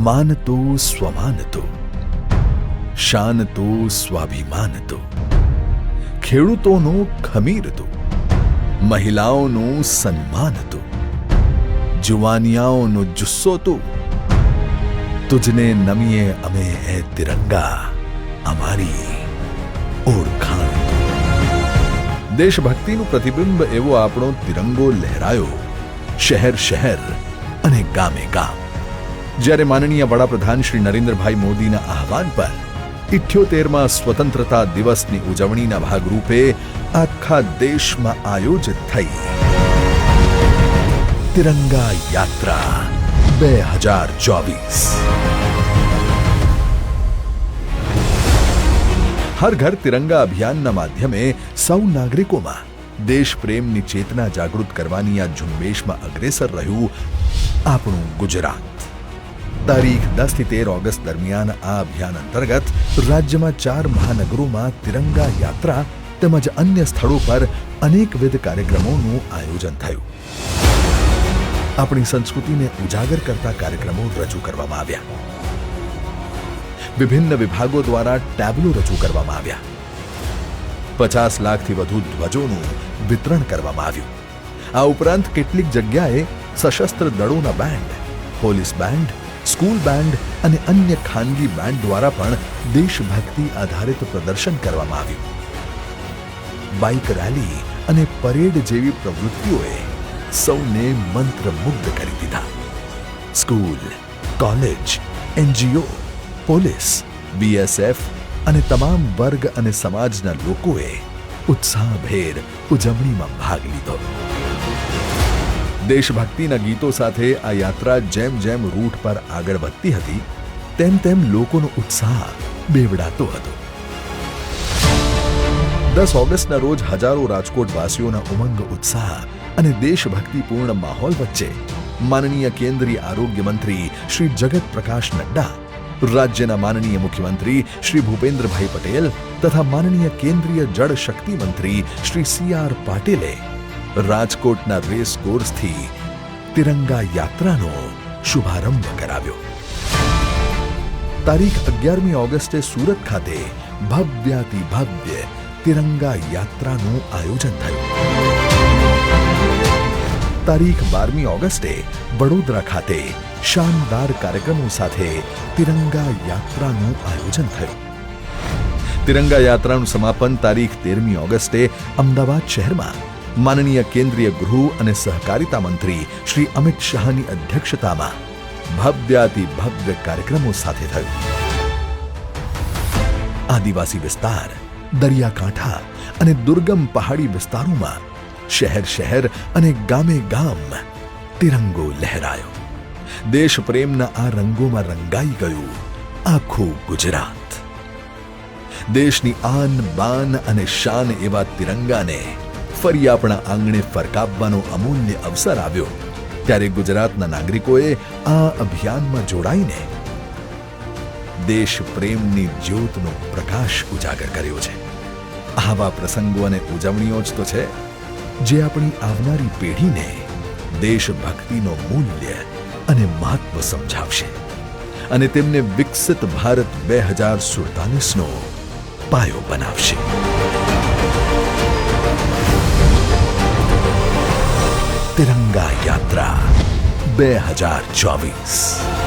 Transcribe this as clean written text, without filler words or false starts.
માનતો સ્વમાનતો, શાનતો સ્વાભિમાનતો, ખેડૂતોનો ખમીર તું, મહિલાઓનું સન્માન તું, જુવાનિયાઓનો જુસ્સો તું, તુજને નમીએ અમે એ તિરંગા, અમારી ઓળખાણ. દેશભક્તિનું પ્રતિબિંબ એવો આપણો તિરંગો લહેરાયો શહેર શહેર અને ગામે ગામ. જ્યારે માનનીય વડાપ્રધાન શ્રી નરેન્દ્રભાઈ મોદીના આહવાન પર 78મા સ્વતંત્રતા દિવસની ઉજવણીના ભાગરૂપે આખા દેશમાં આયોજિત થઈ તિરંગા યાત્રા 2024. હર ઘર તિરંગા અભિયાનના માધ્યમે સૌ નાગરિકોમાં દેશ પ્રેમની ચેતના જાગૃત કરવાની આ ઝુંબેશમાં અગ્રેસર રહ્યું આપણું ગુજરાત. તારીખ 10 થી 13 ઓગસ્ટ દરમિયાન આ અભિયાન અંતર્ગત રાજ્યમાં 4 મહાનગરોમાં તિરંગા યાત્રા તેમજ અન્ય સ્થળો પર અનેકવિધ કાર્યક્રમોનું આયોજન થયું. આપણી સંસ્કૃતિને ઉજાગર કરતા કાર્યક્રમો રજૂ કરવામાં આવ્યા. વિભિન્ન વિભાગો દ્વારા ટેબ્લો રજૂ કરવામાં આવ્યા. 50 લાખથી વધુ ધ્વજોનું વિતરણ કરવામાં આવ્યું. આ ઉપરાંત કેટલીક જગ્યાએ સશસ્ત્ર દળોના band, police band, school band અને અન્ય ખાનગી બેન્ડ દ્વારા પણ દેશભક્તિ આધારિત પ્રદર્શન કરવામાં આવ્યું. બાઇક રેલી અને પરેડ જેવી પ્રવૃત્તિઓએ સૌને મંત્રમુગ્ધ કરી દીધા. School, college, NGO, police, BSF અને તમામ વર્ગ અને સમાજના લોકોએ ઉત્સાહભેર ઉજવણીમાં ભાગ લીધો. દેશભક્તિના ગીતો સાથે આ યાત્રા જેમ જેમ રૂટ પર આગળ વધતી હતી તેમ તેમ લોકોનો ઉત્સાહ બેવડાતો હતો. 10 ઓગસ્ટના રોજ હજારો રાજકોટવાસીઓના ઉમંગ, ઉત્સાહ અને દેશભક્તિપૂર્ણ માહોલ વચ્ચે માનનીય કેન્દ્રીય આરોગ્ય મંત્રી શ્રી જગત પ્રકાશ નડ્ડા, રાજ્યના માનનીય મુખ્યમંત્રી શ્રી ભૂપેન્દ્રભાઈ પટેલ તથા માનનીય કેન્દ્રીય જળ શક્તિ મંત્રી શ્રી CR પાટીલે રાજકોટના રેસ કોર્સથી તિરંગા યાત્રાનો શુભારંભ કરાવ્યો. તારીખ 11મી ઓગસ્ટે સુરત ખાતે ભવ્યાતિ ભવ્ય તિરંગા યાત્રાનું આયોજન થયું. તારીખ 12મી ઓગસ્ટે વડોદરા ખાતે શાનદાર કાર્યક્રમો સાથે તિરંગા યાત્રાનું આયોજન થયું. તિરંગા યાત્રાનું સમાપન તારીખ 13મી ઓગસ્ટે અમદાવાદ શહેરમાં માનનીય કેન્દ્રીય ગૃહ અને સહકારિતા મંત્રી શ્રી અમિત શાહની અધ્યક્ષતામાં ભવ્યાતિ ભવ્ય કાર્યક્રમો સાથે થયું. આદિવાસી વિસ્તાર, દરિયાકાંઠા અને દુર્ગમ પહાડી વિસ્તારોમાં શહેર શહેર અને ગામે ગામ તિરંગો લહેરાયો. દેશ પ્રેમના આ રંગોમાં રંગાઈ ગયું આખું ગુજરાત. દેશની આન બાન અને શાન એવા તિરંગાને ફરી આપણા આંગણે ફરકાવવાનો અમૂલ્ય અવસર આવ્યો ત્યારે ગુજરાતના નાગરિકોએ આ અભિયાનમાં જોડાઈને દેશ પ્રેમની જ્યોતનો પ્રકાશ ઉજાગર કર્યો છે. આવા પ્રસંગો અને ઉજવણીઓ જ તો છે જે આપણી આવનારી પેઢીને દેશભક્તિનો મૂલ્ય અને મહત્વ સમજાવશે અને તેમને વિકસિત ભારત 2047નો પાયો બનાવશે. તિરંગા યાત્રા 2024.